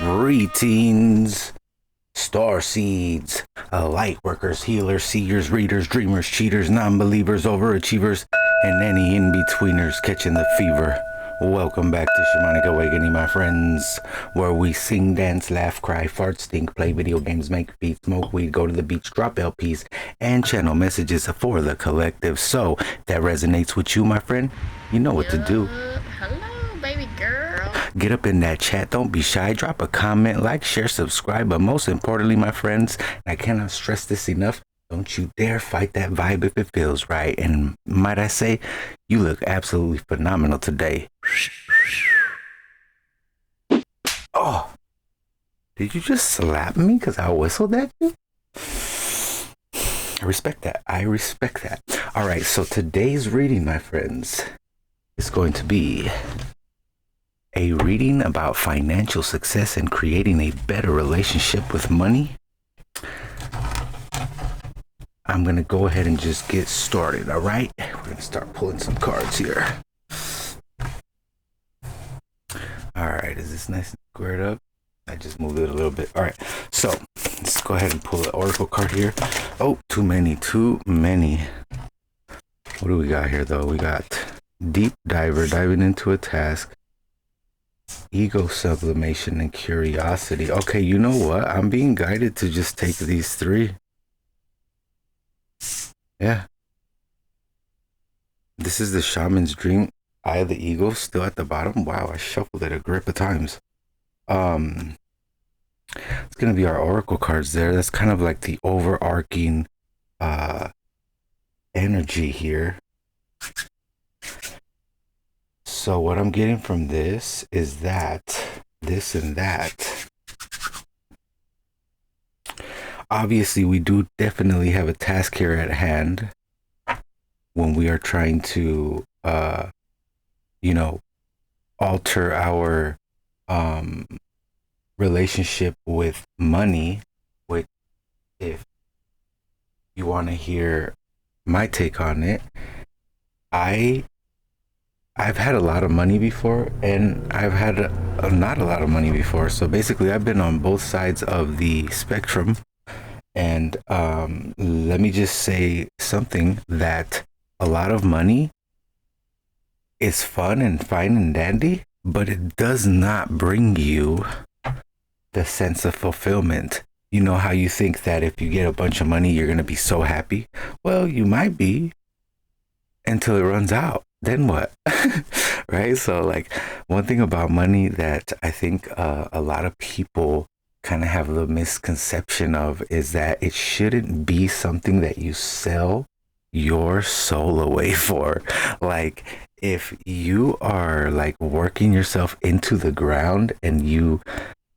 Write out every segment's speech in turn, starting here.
Greetings, star seeds, light workers, healers, seers, readers, dreamers, cheaters, non-believers, overachievers, and any in-betweeners catching the fever. Welcome back to Shamanic Awakening, my friends, where we sing, dance, laugh, cry, fart, stink, play video games, make beats, smoke weed, go to the beach, drop LPs, and channel messages for the collective. So, if that resonates with you, my friend, you know what to do. Hello, baby girl. Get up in that chat. Don't be shy. Drop a comment, like, share, subscribe. But most importantly, my friends, and I cannot stress this enough, don't you dare fight that vibe if it feels right. And might I say, you look absolutely phenomenal today. Oh, did you just slap me because I whistled at you? I respect that. I respect that. All right, so today's reading, my friends, is going to be a reading about financial success and creating a better relationship with money. I'm going to go ahead and just get started, all right? We're going to start pulling some cards here. All right, is this nice and squared up? I just moved it a little bit. All right, so let's go ahead and pull the oracle card here. Oh, too many. What do we got here, though? We got deep diver, diving into a task, ego sublimation, and curiosity. Okay, you know what? I'm being guided to just take these three. Yeah. This is the shaman's dream. Eye of the eagle still at the bottom. Wow, I shuffled it a grip of times. It's gonna be our oracle cards there. That's kind of like the overarching energy here. So what I'm getting from this is that this and that. Obviously, we do definitely have a task here at hand when we are trying to, alter our relationship with money. Which, if you want to hear my take on it, I've had a lot of money before, and I've had not a lot of money before. So basically, I've been on both sides of the spectrum. And let me just say something, that a lot of money is fun and fine and dandy, but it does not bring you the sense of fulfillment. You know how you think that if you get a bunch of money, you're going to be so happy? Well, you might be until it runs out. Then what? Right? So like, one thing about money that I think a lot of people kind of have the misconception of is that it shouldn't be something that you sell your soul away for. Like, if you are like working yourself into the ground and you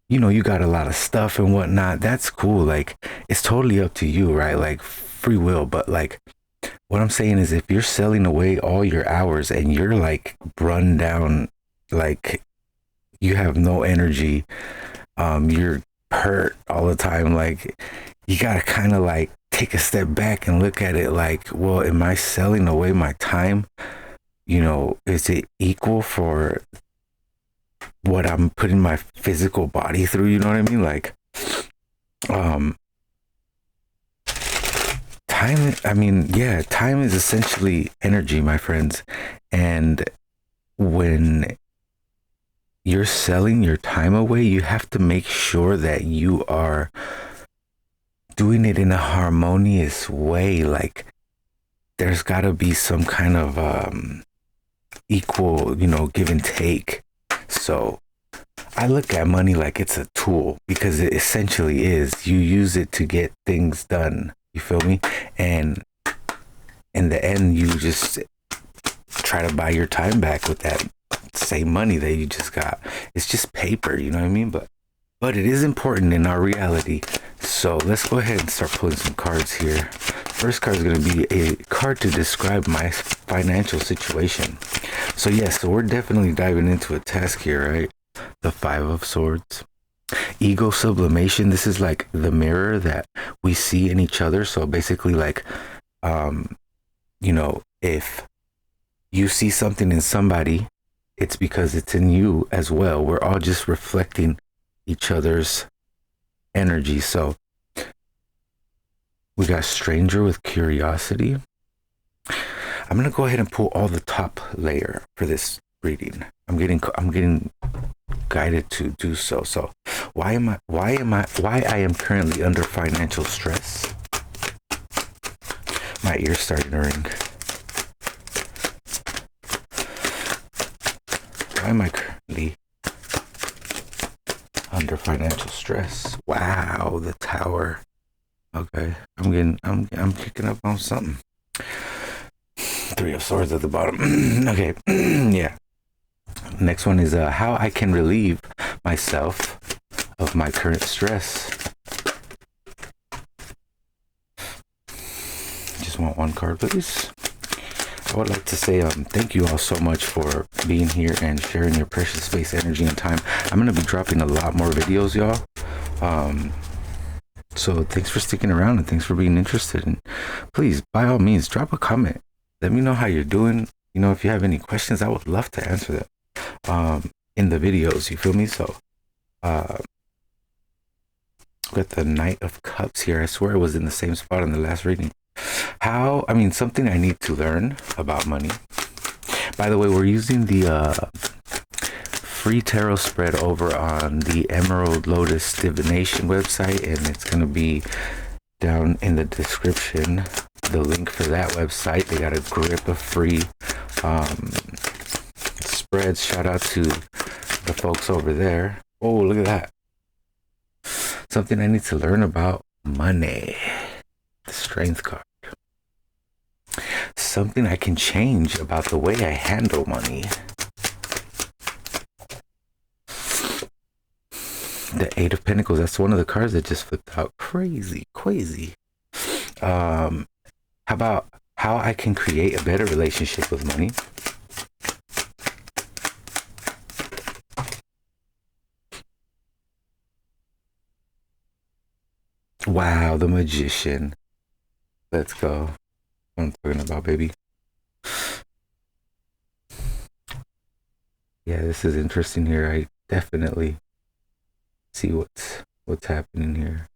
got a lot of stuff and whatnot, that's cool. Like, it's totally up to you, right? Like, free will. But like, what I'm saying is, if you're selling away all your hours and you're like run down, like you have no energy, you're hurt all the time, like, you gotta kind of like take a step back and look at it like, well, am I selling away my time? Is it equal for what I'm putting my physical body through? You know what I mean? Like, time is essentially energy, my friends. And when you're selling your time away, you have to make sure that you are doing it in a harmonious way. Like, there's got to be some kind of equal, give and take. So I look at money like it's a tool, because it essentially is. You use it to get things done. You feel me? And in the end, you just try to buy your time back with that same money that you just got. It's just paper, you know what I mean? But it is important in our reality. So let's go ahead and start pulling some cards here. First card is going to be a card to describe my financial situation. So yes, so we're definitely diving into a task here, right? The Five of Swords. Ego sublimation. This is like the mirror that we see in each other. So basically, like, if you see something in somebody it's because it's in you as well. We're all just reflecting each other's energy. So we got stranger with curiosity. I'm going to go ahead and pull all the top layer for this reading. I'm getting guided to do so. So why I am currently under financial stress. My ear's starting to ring. Why am I currently under financial stress? Wow, the Tower. Okay, I'm kicking up on something. Three of Swords at the bottom. Okay, yeah. Next one is how I can relieve myself of my current stress. Just want one card, please. I would like to say thank you all so much for being here and sharing your precious space, energy, and time. I'm going to be dropping a lot more videos, y'all. So thanks for sticking around and thanks for being interested. And please, by all means, drop a comment. Let me know how you're doing. You know, if you have any questions, I would love to answer them in the videos. You feel me? So got the Knight of Cups here. I swear it was in the same spot in the last reading. Something I need to learn about money. By the way, we're using the free tarot spread over on the Emerald Lotus Divination website, and it's going to be down in the description, the link for that website. They got a grip of free spreads. Shout out to the folks over there. Oh, look at that. Something I need to learn about money. The Strength card. Something I can change about the way I handle money. The Eight of Pentacles. That's one of the cards that just flipped out. Crazy. How about how I can create a better relationship with money? Wow, the Magician. Let's go. What I'm talking about, baby. Yeah, this is interesting here. I definitely see what's happening here.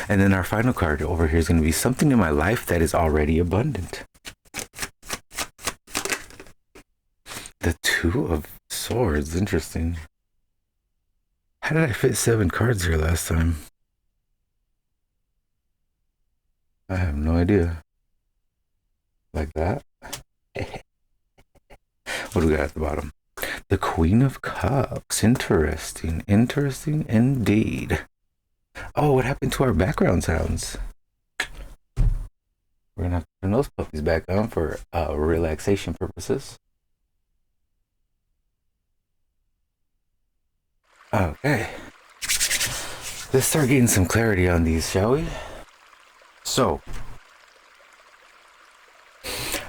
And then our final card over here is going to be something in my life that is already abundant. The Two of Swords. Interesting. How did I fit 7 cards here last time? I have no idea. Like that. What do we got at the bottom? The Queen of Cups. Interesting indeed. Oh, what happened to our background sounds? We're gonna have to turn those puppies back on for relaxation purposes. Okay. Let's start getting some clarity on these, shall we? So,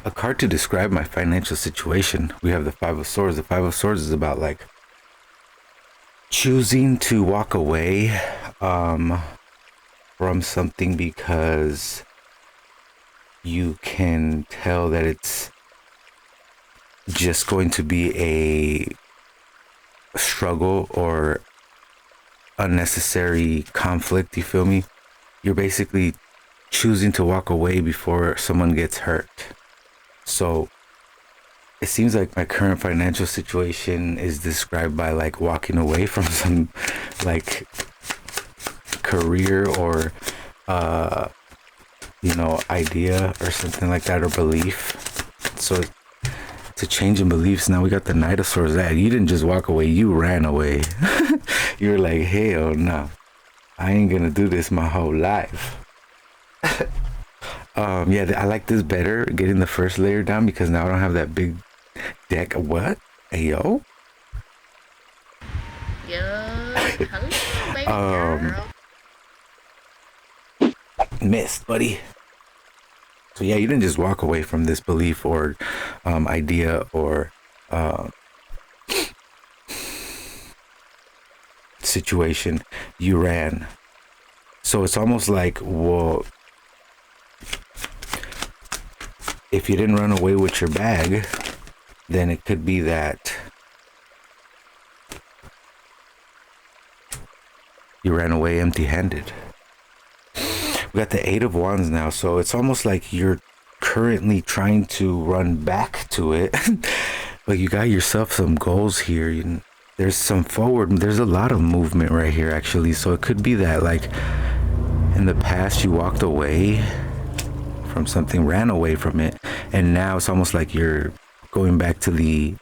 a card to describe my financial situation. We have the Five of Swords. The Five of Swords is about like choosing to walk away from something because you can tell that it's just going to be a struggle or unnecessary conflict. You feel me? You're basically choosing to walk away before someone gets hurt. So it seems like my current financial situation is described by like walking away from some like career or idea or something like that, or belief. So it's a change in beliefs. Now we got the Knight of Swords. That you didn't just walk away, you ran away. You were like, hell no, I ain't gonna do this my whole life. Yeah, I like this better, getting the first layer down, because now I don't have that big deck. What? Hey, yo? Hello, baby girl. Missed, buddy. So yeah, you didn't just walk away from this belief or idea or situation. You ran. So it's almost like, well, if you didn't run away with your bag, then it could be that you ran away empty-handed. We got the Eight of Wands now, so it's almost like you're currently trying to run back to it. But you got yourself some goals here. There's some forward, there's a lot of movement right here actually. So it could be that like in the past you walked away from something, ran away from it, and now it's almost like you're going back to the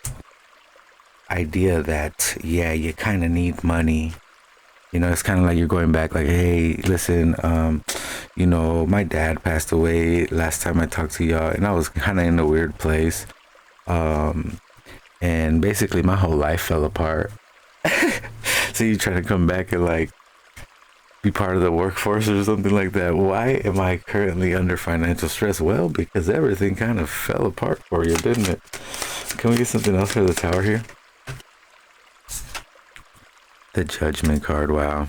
idea that, yeah, you kind of need money. You know, it's kind of like you're going back like, hey, listen, you know, my dad passed away last time I talked to y'all, and I was kind of in a weird place. And basically my whole life fell apart. So you try to come back and like be part of the workforce or something like that. Why am I currently under financial stress? Well, because everything kind of fell apart for you, didn't it? Can we get something else for the Tower here? The Judgment card. Wow,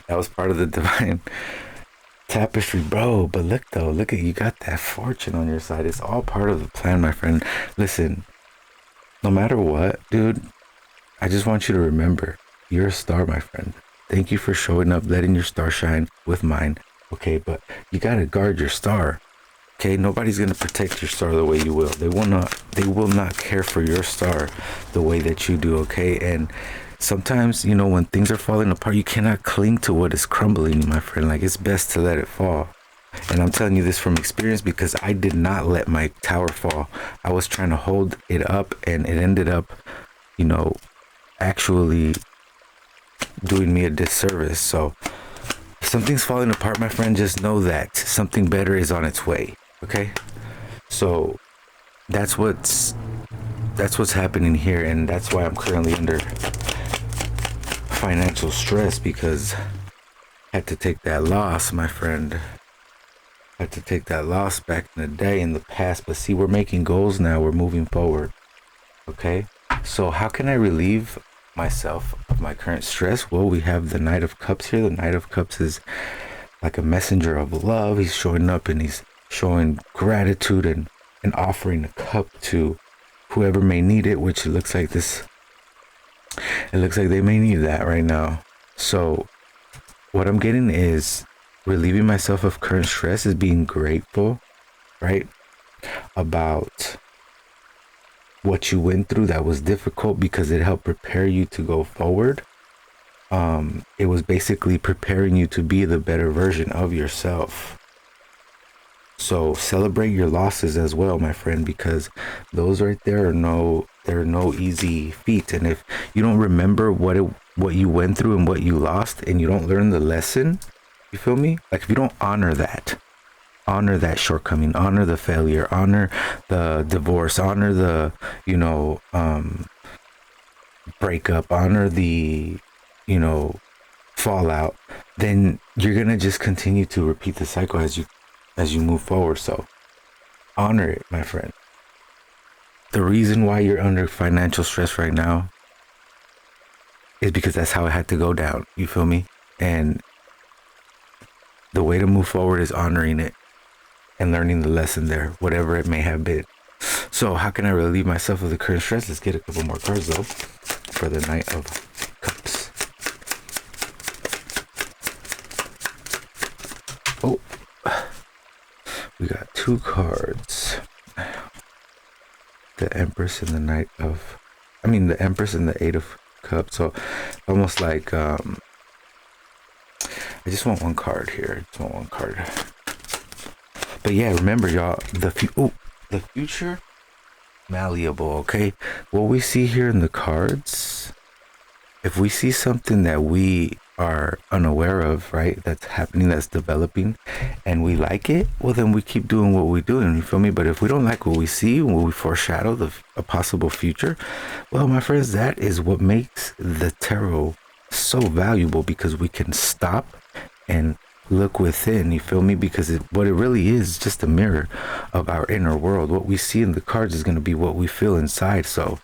that was part of the divine tapestry, bro. But look though, look at, you got that fortune on your side. It's all part of the plan, my friend. Listen, no matter what, dude, I just want you to remember, you're a star, my friend. Thank you for showing up, letting your star shine with mine. Okay, but you gotta guard your star. Okay, nobody's gonna protect your star the way you will. They will not care for your star the way that you do. Okay, and sometimes, you know, when things are falling apart, you cannot cling to what is crumbling, my friend. Like, it's best to let it fall. And I'm telling you this from experience, because I did not let my tower fall. I was trying to hold it up, and it ended up, you know, actually doing me a disservice. So if something's falling apart, my friend, just know that something better is on its way. Okay, so that's what's happening here, and that's why I'm currently under financial stress, because I had to take that loss, my friend. I had to take that loss back in the day, in the past. But see, we're making goals now. We're moving forward. Okay, so how can I relieve myself of my current stress? Well, we have the Knight of Cups here. The Knight of Cups is like a messenger of love. He's showing up and he's showing gratitude and offering a cup to whoever may need it, which it looks like they may need that right now. So what I'm getting is relieving myself of current stress is being grateful, right, about what you went through that was difficult, because it helped prepare you to go forward. It was basically preparing you to be the better version of yourself. So celebrate your losses as well, my friend, because those right there they're no easy feat. And if you don't remember what you went through and what you lost, and you don't learn the lesson, you feel me? Like, if you don't honor that shortcoming, honor the failure, honor the divorce, honor the, you know, breakup, honor the, you know, fallout, then you're gonna just continue to repeat the cycle as you move forward. So honor it, my friend. The reason why you're under financial stress right now is because that's how it had to go down. You feel me? And the way to move forward is honoring it and learning the lesson there, whatever it may have been. So how can I relieve myself of the current stress? Let's get a couple more cards though for the Knight of Cups. Oh, we got two cards. The Empress and the the Empress and the Eight of Cups. So almost like I just want one card here. But yeah, remember y'all, the future, malleable. Okay, what we see here in the cards, if we see something that we are unaware of, right, that's happening, that's developing, and we like it, well, then we keep doing what we're doing. You feel me? But if we don't like what we see, when we foreshadow a possible future, well, my friends, that is what makes the tarot so valuable, because we can stop and look within. You feel me? Because what it really is just a mirror of our inner world. What we see in the cards is going to be what we feel inside. So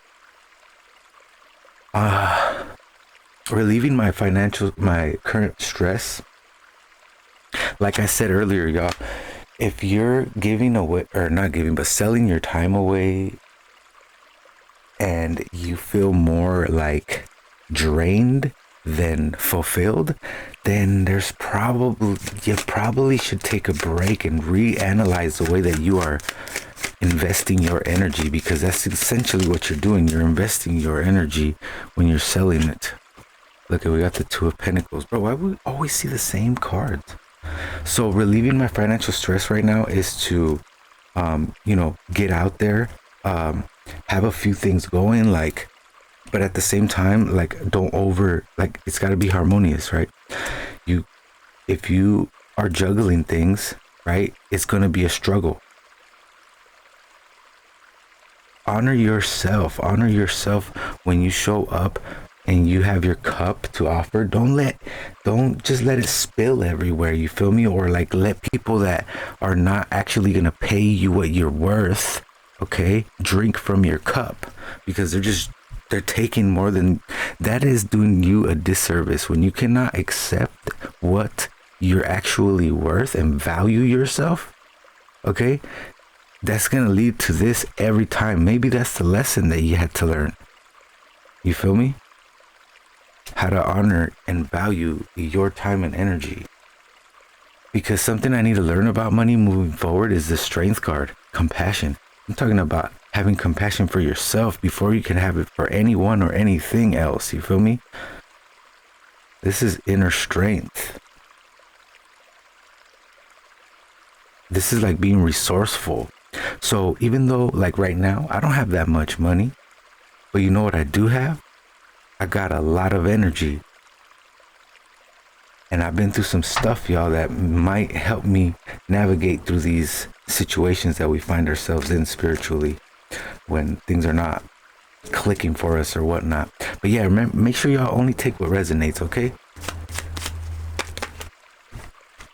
relieving my current stress, like I said earlier, y'all, if you're giving away, or not giving, but selling your time away and you feel more like drained than fulfilled, then you probably should take a break and reanalyze the way that you are investing your energy, because that's essentially what you're doing. You're investing your energy when you're selling it. Look, we got the Two of Pentacles. Bro, why would we always see the same cards? So relieving my financial stress right now is to, get out there, have a few things going, like, but at the same time, like, it's got to be harmonious, right? If you are juggling things, right, it's going to be a struggle. Honor yourself when you show up and you have your cup to offer. Don't just let it spill everywhere, you feel me? Or like let people that are not actually gonna pay you what you're worth, okay, drink from your cup, because they're taking more than that. Is doing you a disservice when you cannot accept what you're actually worth and value yourself, okay? That's gonna lead to this every time. Maybe that's the lesson that you had to learn. You feel me? How to honor and value your time and energy. Because something I need to learn about money moving forward is the Strength card, compassion. I'm talking about having compassion for yourself before you can have it for anyone or anything else. You feel me? This is inner strength. This is like being resourceful. So even though, like right now, I don't have that much money, but you know what I do have? I got a lot of energy. And I've been through some stuff, y'all, that might help me navigate through these situations that we find ourselves in spiritually when things are not clicking for us or whatnot. But yeah, remember, make sure y'all only take what resonates, okay?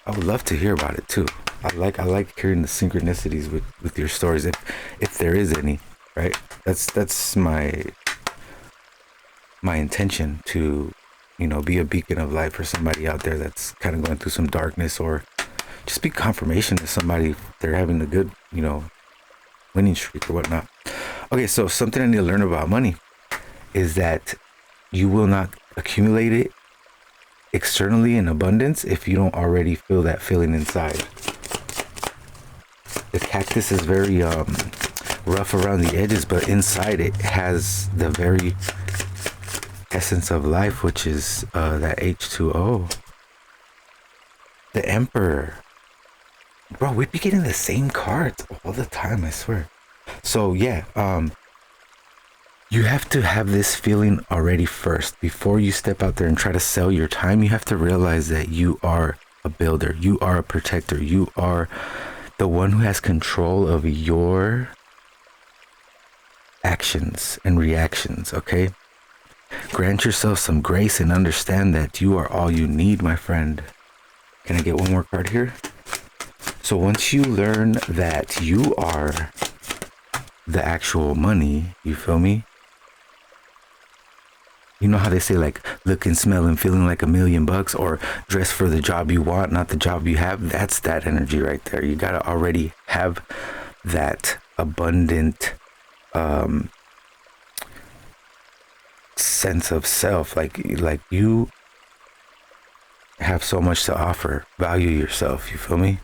I would love to hear about it too. I like hearing the synchronicities with your stories, if there is any, right? That's my intention, to be a beacon of light for somebody out there that's kind of going through some darkness, or just be confirmation to somebody if they're having a good winning streak or whatnot. Okay, so something I need to learn about money is that you will not accumulate it externally in abundance if you don't already feel that feeling inside. The cactus is very rough around the edges, but inside it has the very essence of life, which is that H2O. The Emperor. Bro, we be getting the same cards all the time, I swear. So yeah, you have to have this feeling already first. Before you step out there and try to sell your time, you have to realize that you are a builder. You are a protector. You are the one who has control of your actions and reactions, okay? Grant yourself some grace and understand that you are all you need, my friend. Can I get one more card here? So once you learn that you are the actual money, you feel me? You know how they say, like, look and smell and feeling like $1,000,000, or dress for the job you want, not the job you have. That's that energy right there. You gotta already have that abundant sense of self. Like you have so much to offer. Value yourself. You feel me?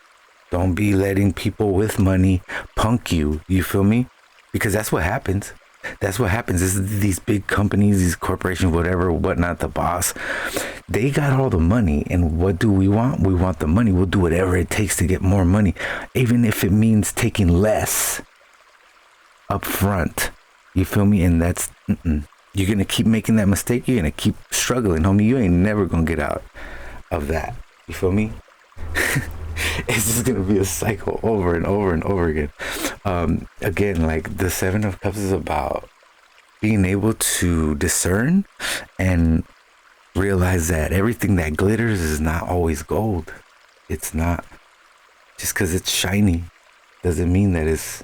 Don't be letting people with money punk you. You feel me? Because that's what happens. That's what happens. Is these big companies, these corporations, whatever, whatnot, the boss, they got all the money. And what do we want? We want the money. We'll do whatever it takes to get more money, even if it means taking less up front. You feel me? And that's, you're going to keep making that mistake. You're going to keep struggling, homie. You ain't never going to get out of that. You feel me? It's just going to be a cycle over and over and over again. Again, like the Seven of Cups is about being able to discern and realize that everything that glitters is not always gold. It's not. Just because it's shiny doesn't mean that it's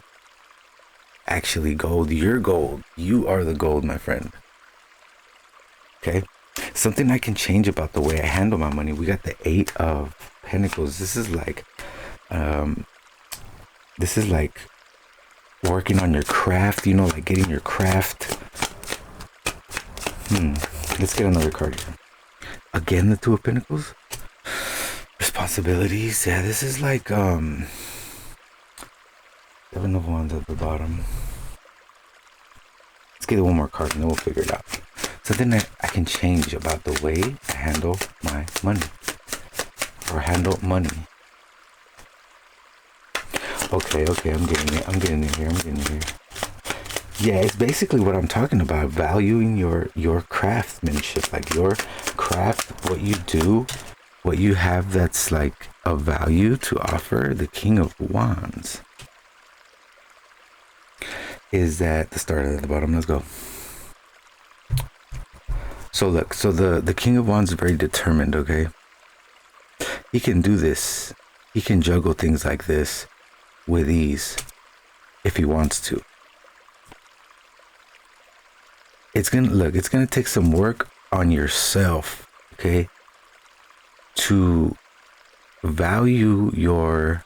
actually gold. You're gold. You are the gold, my friend. Okay? Something I can change about the way I handle my money. We got the Eight of Pentacles. This is like working on your craft, like getting your craft Let's get another card here. Again, the Two of Pentacles. Responsibilities. Yeah, this is like Seven of Wands at the bottom. Let's get one more card and then we'll figure it out. Something that I can change about the way I handle my money. Or handle money. Okay, I'm getting it here. Yeah, it's basically what I'm talking about. Valuing your craftsmanship. Like your craft, what you do, what you have that's like of value to offer. The King of Wands. Is that the start at the bottom? Let's go. So look, the King of Wands is very determined, okay? He can do this. He can juggle things like this with ease if he wants to. It's gonna take some work on yourself, okay? To value your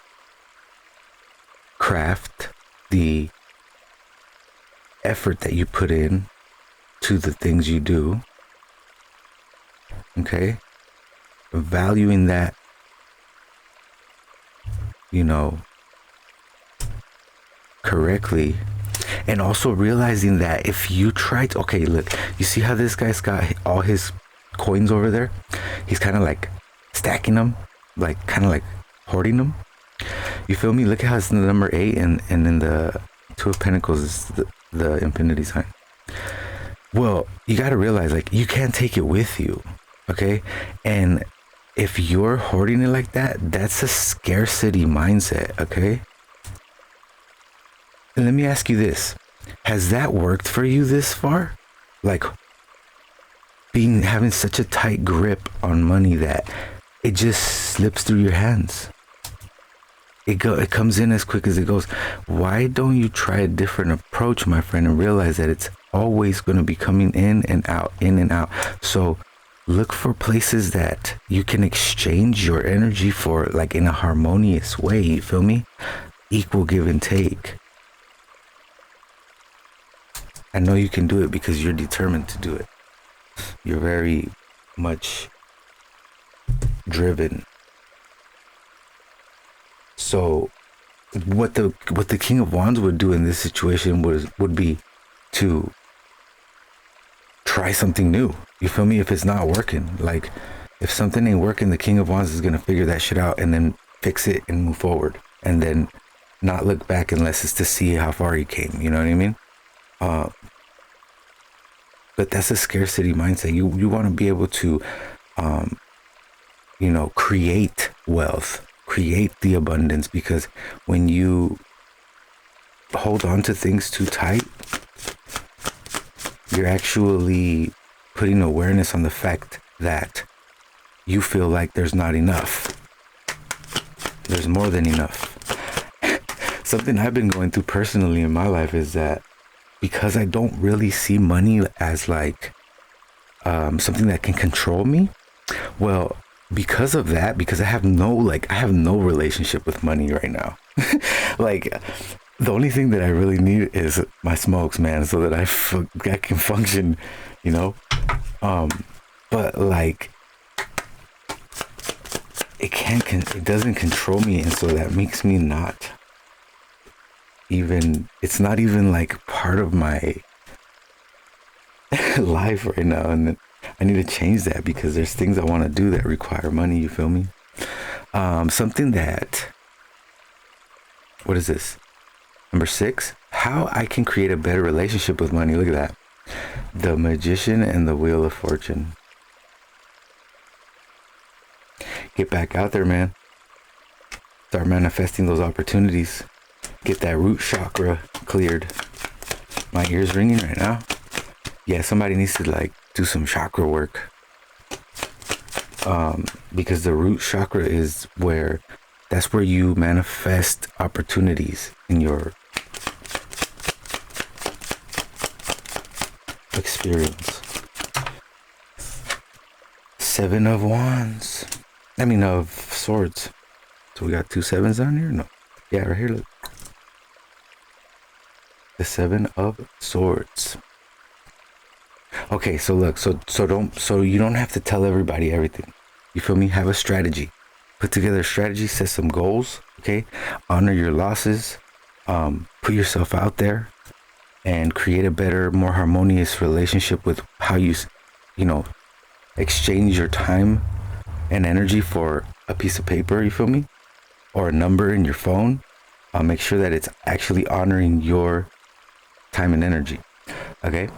craft, the effort that you put in to the things you do, okay? Valuing that, correctly, and also realizing that if you try to, okay, look, you see how this guy's got all his coins over there? He's kind of like stacking them, like kind of like hoarding them. You feel me? Look at how it's the number 8, and then the Two of Pentacles is the infinity sign. Well, you got to realize, like, you can't take it with you, okay? And if you're hoarding it like that, that's a scarcity mindset, okay? And let me ask you this. Has that worked for you this far? Like, having such a tight grip on money that it just slips through your hands. It comes in as quick as it goes. Why don't you try a different approach, my friend, and realize that it's always going to be coming in and out, in and out. So look for places that you can exchange your energy for, like, in a harmonious way. You feel me? Equal give and take. I know you can do it because you're determined to do it. You're very much driven. So what the King of Wands would do in this situation would be to try something new. You feel me? If it's not working, like if something ain't working, the King of Wands is gonna figure that shit out and then fix it and move forward, and then not look back unless it's to see how far he came. You know what I mean? But that's a scarcity mindset. You want to be able to, create wealth, create the abundance, because when you hold on to things too tight, you're actually putting awareness on the fact that you feel like there's not enough. There's more than enough. Something I've been going through personally in my life is that because I don't really see money as like something that can control me. Well, because of that, because I have no relationship with money right now. Like, the only thing that I really need is my smokes, man, so that I can function, but like, it doesn't control me, and so that makes me not even, it's not even like part of my life right now. And I need to change that because there's things I want to do that require money. You feel me? Something that, what is this? Number 6, how I can create a better relationship with money. Look at that. The Magician and the Wheel of Fortune. Get back out there, man. Start manifesting those opportunities. Get that root chakra cleared. My ear's ringing right now. Yeah, somebody needs to like do some chakra work. Because the root chakra is that's where you manifest opportunities in your experience. 7 of Wands. Of Swords. So we got 2 7s on here? No. Yeah, right here, look. The 7 of Swords. Okay, so look, so you don't have to tell everybody everything. You feel me? Have a strategy. Put together a strategy, set some goals, okay? Honor your losses. Put yourself out there and create a better, more harmonious relationship with how you know, exchange your time and energy for a piece of paper, you feel me? Or a number in your phone. Make sure that it's actually honoring your time and energy. Okay?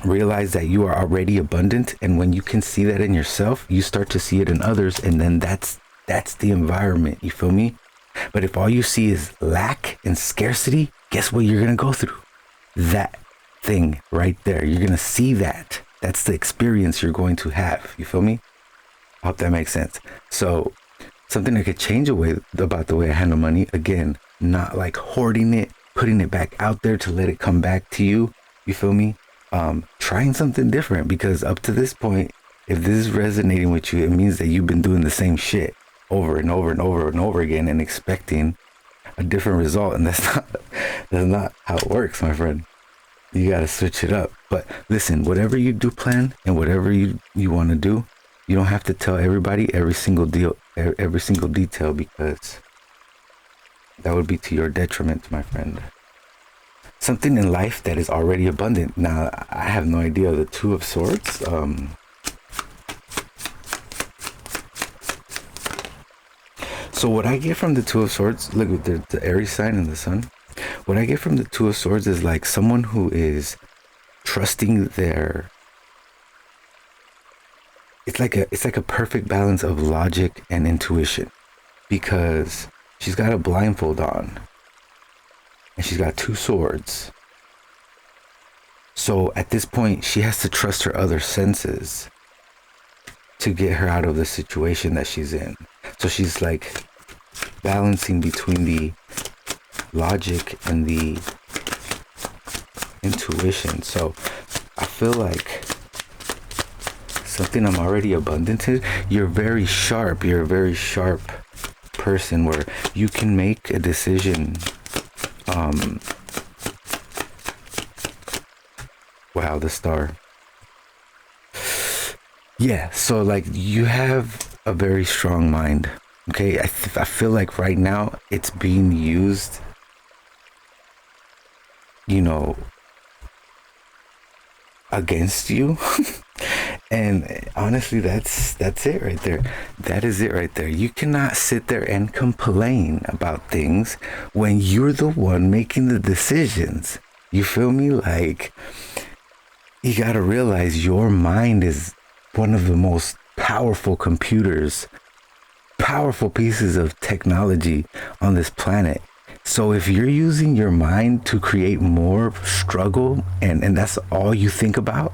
Realize that you are already abundant, and when you can see that in yourself, you start to see it in others, and then that's the environment, you feel me? But if all you see is lack and scarcity, guess what you're gonna go through? That thing right there. You're gonna see that. That's the experience you're going to have. You feel me? I hope that makes sense. So something that could change about the way I handle money, again, not like hoarding it, putting it back out there to let it come back to you. You feel me? Trying something different, because up to this point, if this is resonating with you, it means that you've been doing the same shit over and over and over and over again and expecting a different result, and that's not how it works, my friend. You got to switch it up. But listen, whatever you do plan and whatever you want to do, you don't have to tell everybody every single detail, because that would be to your detriment, my friend. Something in life that is already abundant. Now, I have no idea. The Two of Swords. So what I get from the Two of Swords, look at the Aries sign and the Sun. What I get from the Two of Swords is like someone who is trusting their. It's like a perfect balance of logic and intuition, because she's got a blindfold on and she's got two swords. So at this point, she has to trust her other senses to get her out of the situation that she's in. So she's like balancing between the logic and the intuition. So I feel like something I'm already abundant in. You're very sharp. You're a very sharp person where you can make a decision. Wow, the star. Yeah, so like you have a very strong mind. Okay, I feel like right now it's being used, against you. And honestly, that's it right there. That is it right there. You cannot sit there and complain about things when you're the one making the decisions. You feel me? Like, you gotta realize your mind is one of the most powerful computers, powerful pieces of technology on this planet. So if you're using your mind to create more struggle, and that's all you think about,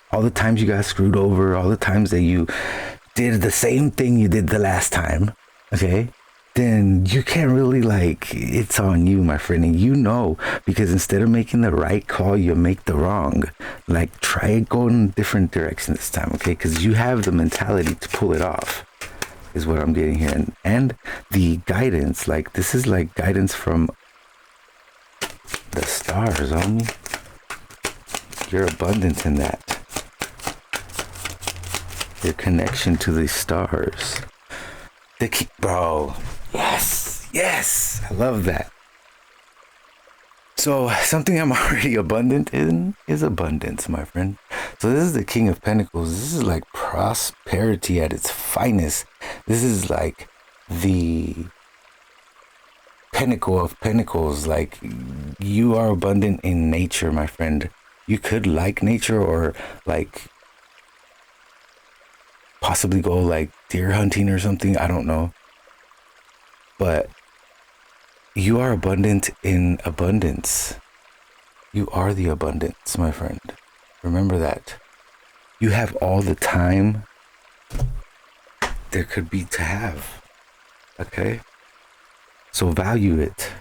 all the times you got screwed over, all the times that you did the same thing you did the last time, okay, then you can't really, like, it's on you, my friend. And because instead of making the right call, you make the wrong. Like, try going in a different direction this time, okay? Because you have the mentality to pull it off, is what I'm getting here. And the guidance, like, this is like guidance from the stars, homie. You're abundant in that. Your connection to the stars. Bro, yes, I love that. So something I'm already abundant in is abundance, my friend. So this is the King of Pentacles. This is like prosperity at its finest. This is like the pinnacle of pentacles. Like, you are abundant in nature, my friend. You could like nature, or like possibly go like deer hunting or something. I don't know. But you are abundant in abundance. You are the abundance, my friend. Remember that. You have all the time there could be to have. Okay? So value it.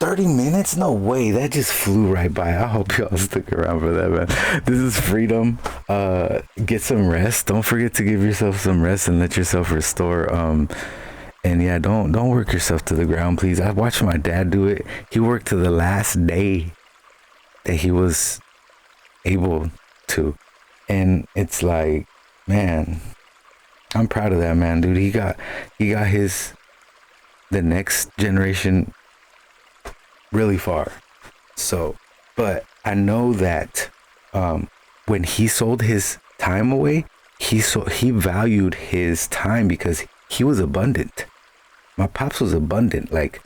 30 minutes? No way. That just flew right by. I hope y'all stick around for that, man. This is freedom. Get some rest. Don't forget to give yourself some rest and let yourself restore. And yeah, don't work yourself to the ground, please. I watched my dad do it. He worked to the last day that he was able to. And it's like, man, I'm proud of that man, dude. He got his the next generation really far. So, but I know that when he sold his time away, he valued his time because he was abundant. My pops was abundant. Like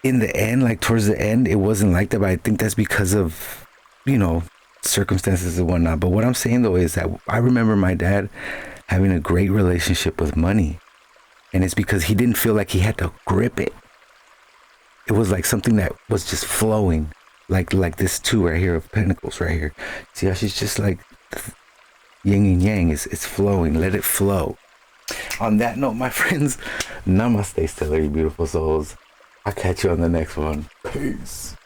in the end, like towards the end, it wasn't like that. But I think that's because of, you know, circumstances and whatnot. But what I'm saying though is that I remember my dad having a great relationship with money, and it's because he didn't feel like he had to grip it. It was like something that was just flowing, like this two right here of pentacles right here. See how she's just like yin and yang. It's flowing. Let it flow. On that note, my friends, namaste, stellar, you beautiful souls. I'll catch you on the next one. Peace.